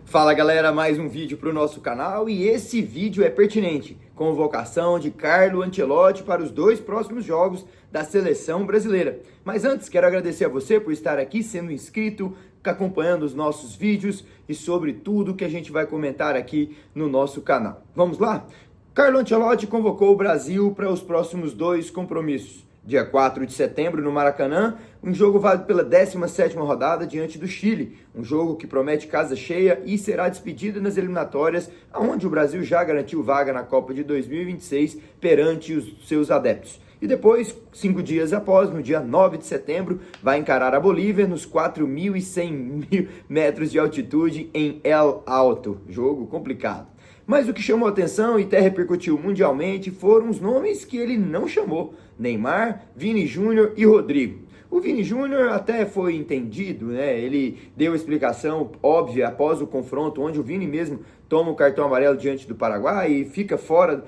Fala galera, mais um vídeo para o nosso canal e esse vídeo é pertinente. Convocação de Carlo Ancelotti para os 2 próximos jogos da seleção brasileira. Mas antes, quero agradecer a você por estar aqui sendo inscrito, acompanhando os nossos vídeos e sobre tudo que a gente vai comentar aqui no nosso canal. Vamos lá? Carlo Ancelotti convocou o Brasil para os próximos 2 compromissos. Dia 4 de setembro, no Maracanã, um jogo válido pela 17ª rodada diante do Chile. Um jogo que promete casa cheia e será despedido nas eliminatórias, onde o Brasil já garantiu vaga na Copa de 2026 perante os seus adeptos. E depois, 5 dias após, no dia 9 de setembro, vai encarar a Bolívia nos 4.100 metros de altitude em El Alto. Jogo complicado. Mas o que chamou atenção e até repercutiu mundialmente foram os nomes que ele não chamou: Neymar, Vini Júnior e Rodrigo. O Vini Júnior até foi entendido, né? Ele deu explicação óbvia após o confronto, onde o Vini mesmo toma o cartão amarelo diante do Paraguai e fica fora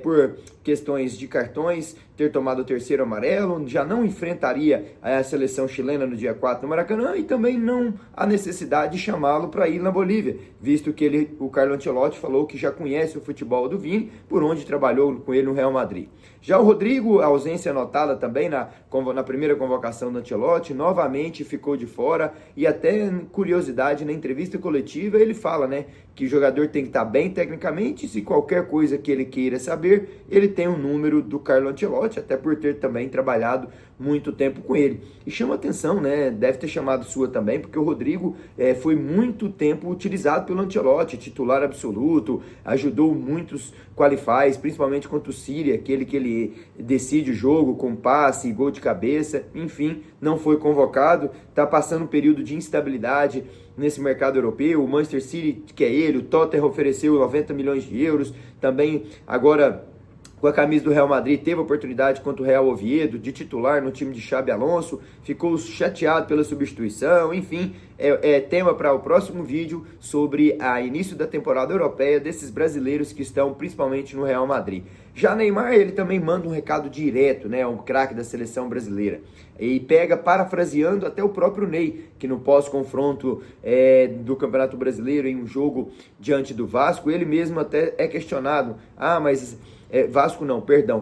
por questões de cartões, ter tomado o 3º amarelo, já não enfrentaria a seleção chilena no dia 4 no Maracanã e também não há necessidade de chamá-lo para ir na Bolívia, visto que o Carlo Ancelotti falou que já conhece o futebol do Vini, por onde trabalhou com ele no Real Madrid. Já o Rodrigo, a ausência notada também na primeira convocação do Ancelotti, novamente ficou de fora e até curiosidade, na entrevista coletiva ele fala, né, que o jogador tem que estar bem tecnicamente, se qualquer coisa que ele queira saber, ele tem um número do Carlo Ancelotti, até por ter também trabalhado muito tempo com ele. E chama atenção, né, deve ter chamado sua também, porque o Rodrigo foi muito tempo utilizado pelo Ancelotti, titular absoluto, ajudou muitos qualifies, principalmente contra o Síria, aquele que ele decide o jogo com passe, gol de cabeça, enfim, não foi convocado, está passando um período de instabilidade nesse mercado europeu. O Manchester City, que é ele, o Tottenham ofereceu 90 milhões de euros, também agora com a camisa do Real Madrid, teve a oportunidade contra o Real Oviedo de titular no time de Xabi Alonso, ficou chateado pela substituição, enfim, é tema para o próximo vídeo sobre o início da temporada europeia desses brasileiros que estão principalmente no Real Madrid. Já Neymar, ele também manda um recado direto, né, um craque da seleção brasileira, e pega parafraseando até o próprio Ney, que no pós-confronto do Campeonato Brasileiro, em um jogo diante do Vasco, ele mesmo até é questionado, mas...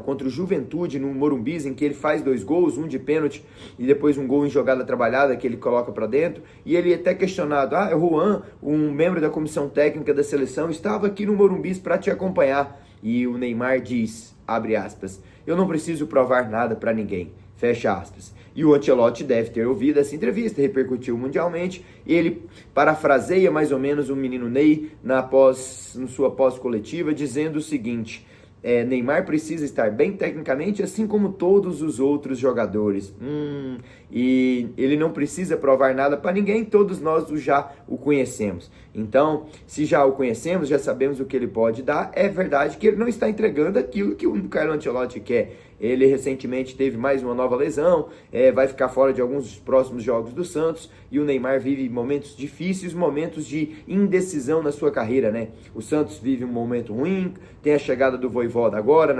contra o Juventude no Morumbi, em que ele faz 2 gols, um de pênalti e depois um gol em jogada trabalhada que ele coloca para dentro, e ele é até questionado, Juan, um membro da comissão técnica da seleção, estava aqui no Morumbi para te acompanhar, e o Neymar diz, abre aspas, eu não preciso provar nada para ninguém, fecha aspas. E o Ancelotti deve ter ouvido essa entrevista, repercutiu mundialmente. Ele parafraseia mais ou menos o menino Ney na sua pós-coletiva, dizendo o seguinte: Neymar precisa estar bem tecnicamente, assim como todos os outros jogadores. E ele não precisa provar nada para ninguém, todos nós já o conhecemos. Então, se já o conhecemos, já sabemos o que ele pode dar, é verdade que ele não está entregando aquilo que o Carlo Ancelotti quer. Ele recentemente teve mais uma nova lesão, vai ficar fora de alguns dos próximos jogos do Santos, e o Neymar vive momentos difíceis, momentos de indecisão na sua carreira, né? O Santos vive um momento ruim, tem a chegada do Vojvoda agora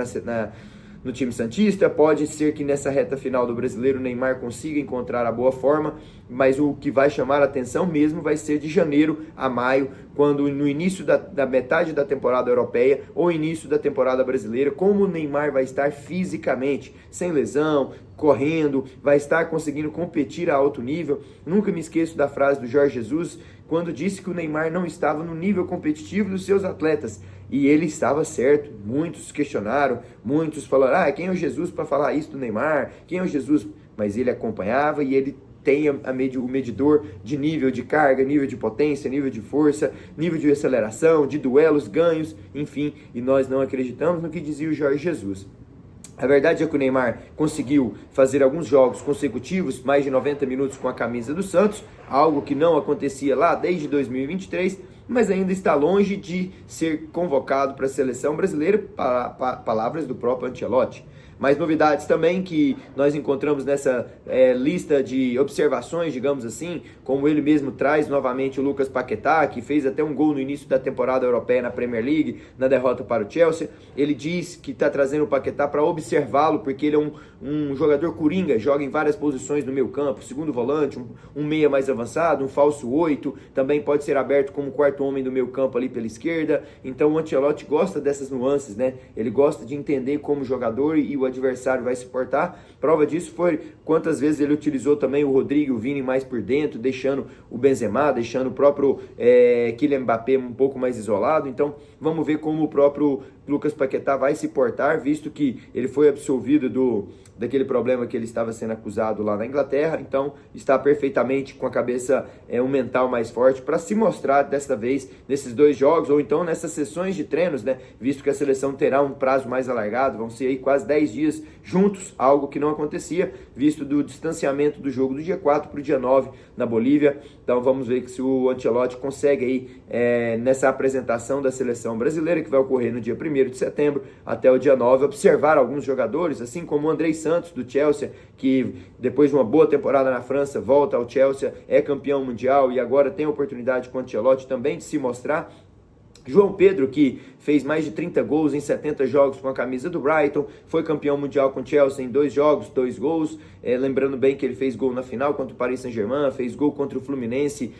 no time santista, pode ser que nessa reta final do Brasileiro o Neymar consiga encontrar a boa forma, mas o que vai chamar a atenção mesmo vai ser de janeiro a maio, quando no início da metade da temporada europeia ou início da temporada brasileira, como o Neymar vai estar fisicamente, sem lesão, correndo, vai estar conseguindo competir a alto nível. Nunca me esqueço da frase do Jorge Jesus, quando disse que o Neymar não estava no nível competitivo dos seus atletas. E ele estava certo, muitos questionaram, muitos falaram, quem é o Jesus para falar isso do Neymar? Quem é o Jesus? Mas ele acompanhava e ele tem o medidor de nível de carga, nível de potência, nível de força, nível de aceleração, de duelos, ganhos, enfim, e nós não acreditamos no que dizia o Jorge Jesus. A verdade é que o Neymar conseguiu fazer alguns jogos consecutivos, mais de 90 minutos com a camisa do Santos, algo que não acontecia lá desde 2023, mas ainda está longe de ser convocado para a seleção brasileira, palavras do próprio Ancelotti. Mais novidades também que nós encontramos nessa lista de observações, digamos assim, como ele mesmo traz novamente o Lucas Paquetá, que fez até um gol no início da temporada europeia na Premier League, na derrota para o Chelsea. Ele diz que está trazendo o Paquetá para observá-lo, porque ele é um jogador coringa, joga em várias posições no meio campo, segundo volante, um meia mais avançado, um falso 8, também pode ser aberto como quarto homem do meio campo ali pela esquerda. Então o Ancelotti gosta dessas nuances, né? Ele gosta de entender como o jogador e o adversário vai se portar. Prova disso foi quantas vezes ele utilizou também o Rodrigo e o Vini mais por dentro, deixando o Benzema, deixando o próprio Kylian Mbappé um pouco mais isolado. Então vamos ver como o próprio Lucas Paquetá vai se portar, visto que ele foi absolvido daquele problema que ele estava sendo acusado lá na Inglaterra. Então está perfeitamente com a cabeça, um mental mais forte para se mostrar desta vez nesses 2 jogos, ou então nessas sessões de treinos, né? Visto que a seleção terá um prazo mais alargado, vão ser aí quase 10 dias juntos, algo que não acontecia, visto do distanciamento do jogo do dia 4 para o dia 9 na Bolívia. Então vamos ver se o Ancelotti consegue aí, nessa apresentação da seleção brasileira, que vai ocorrer no dia 1º de setembro até o dia 9, observar alguns jogadores, assim como o Andrei Santos do Chelsea, que depois de uma boa temporada na França, volta ao Chelsea, é campeão mundial e agora tem a oportunidade com o Ancelotti também de se mostrar. João Pedro, que fez mais de 30 gols em 70 jogos com a camisa do Brighton, foi campeão mundial com o Chelsea em 2 jogos, 2 gols, lembrando bem que ele fez gol na final contra o Paris Saint-Germain, fez gol contra o Fluminense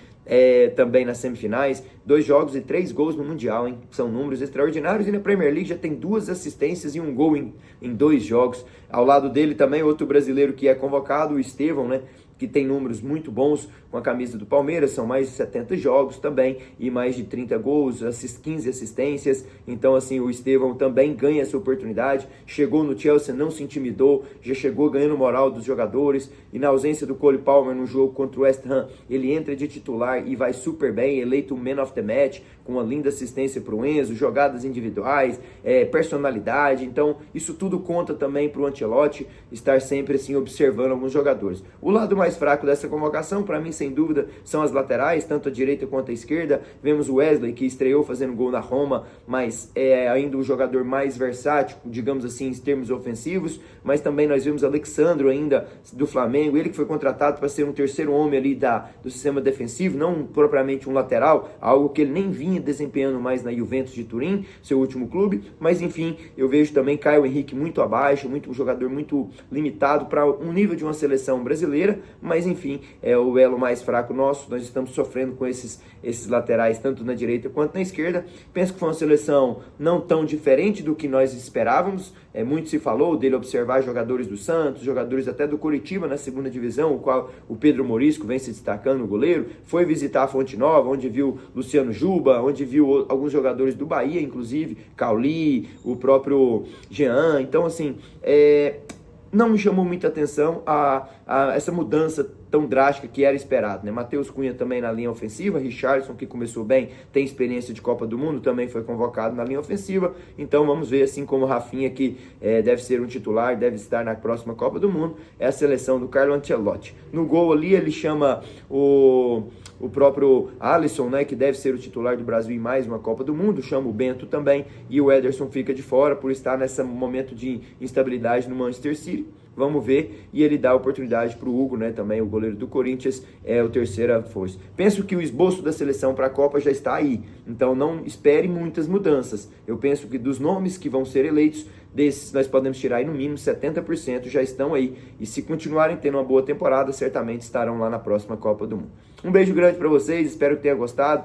também nas semifinais, 2 jogos e 3 gols no Mundial, hein? São números extraordinários, e na Premier League já tem 2 assistências e 1 gol em 2 jogos. Ao lado dele também outro brasileiro que é convocado, o Estevão, né? Que tem números muito bons com a camisa do Palmeiras, são mais de 70 jogos também, e mais de 30 gols, 15 assistências. Então assim, o Estevão também ganha essa oportunidade, chegou no Chelsea, não se intimidou, já chegou ganhando moral dos jogadores, e na ausência do Cole Palmer no jogo contra o West Ham, ele entra de titular e vai super bem, eleito o Man of the Match, com uma linda assistência para o Enzo, jogadas individuais, personalidade. Então isso tudo conta também para o Ancelotti estar sempre assim observando alguns jogadores. O lado mais fraco dessa convocação, para mim, sem dúvida, são as laterais, tanto a direita quanto a esquerda. Vemos o Wesley, que estreou fazendo gol na Roma, mas é ainda o jogador mais versátil, digamos assim, em termos ofensivos. Mas também nós vemos Alexandro ainda, do Flamengo, ele que foi contratado para ser um terceiro homem ali do sistema defensivo, não propriamente um lateral, algo que ele nem vinha desempenhando mais na Juventus de Turim, seu último clube. Mas enfim, eu vejo também Caio Henrique muito abaixo, um jogador muito limitado para um nível de uma seleção brasileira. Mas enfim, é o elo mais fraco nosso. Nós estamos sofrendo com esses laterais, tanto na direita quanto na esquerda. Penso que foi uma seleção não tão diferente do que nós esperávamos. Muito se falou dele observar jogadores do Santos, jogadores até do Coritiba na segunda divisão, o qual o Pedro Morisco vem se destacando, o goleiro. Foi visitar a Fonte Nova, onde viu Luciano Juba, onde viu alguns jogadores do Bahia, inclusive Cauli, o próprio Jean. Então assim, não me chamou muita atenção a essa mudança tão drástica que era esperado, né? Matheus Cunha também na linha ofensiva, Richarlison, que começou bem, tem experiência de Copa do Mundo, também foi convocado na linha ofensiva. Então vamos ver, assim como o Rafinha, que deve ser um titular, deve estar na próxima Copa do Mundo, é a seleção do Carlo Ancelotti. No gol ali ele chama o próprio Alisson, né, que deve ser o titular do Brasil em mais uma Copa do Mundo, chama o Bento também, e o Ederson fica de fora por estar nesse momento de instabilidade no Manchester City. Vamos ver, e ele dá a oportunidade para o Hugo, né, também o goleiro do Corinthians, é o terceira força. Penso que o esboço da seleção para a Copa já está aí, então não espere muitas mudanças. Eu penso que dos nomes que vão ser eleitos, desses nós podemos tirar aí no mínimo 70% já estão aí, e se continuarem tendo uma boa temporada, certamente estarão lá na próxima Copa do Mundo. Um beijo grande para vocês, espero que tenha gostado.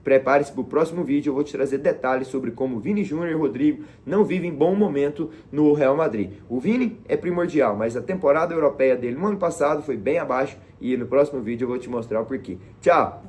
Prepare-se para o próximo vídeo, eu vou te trazer detalhes sobre como Vini Júnior e Rodrigo não vivem bom momento no Real Madrid. O Vini é primordial, mas a temporada europeia dele no ano passado foi bem abaixo, e no próximo vídeo eu vou te mostrar o porquê. Tchau!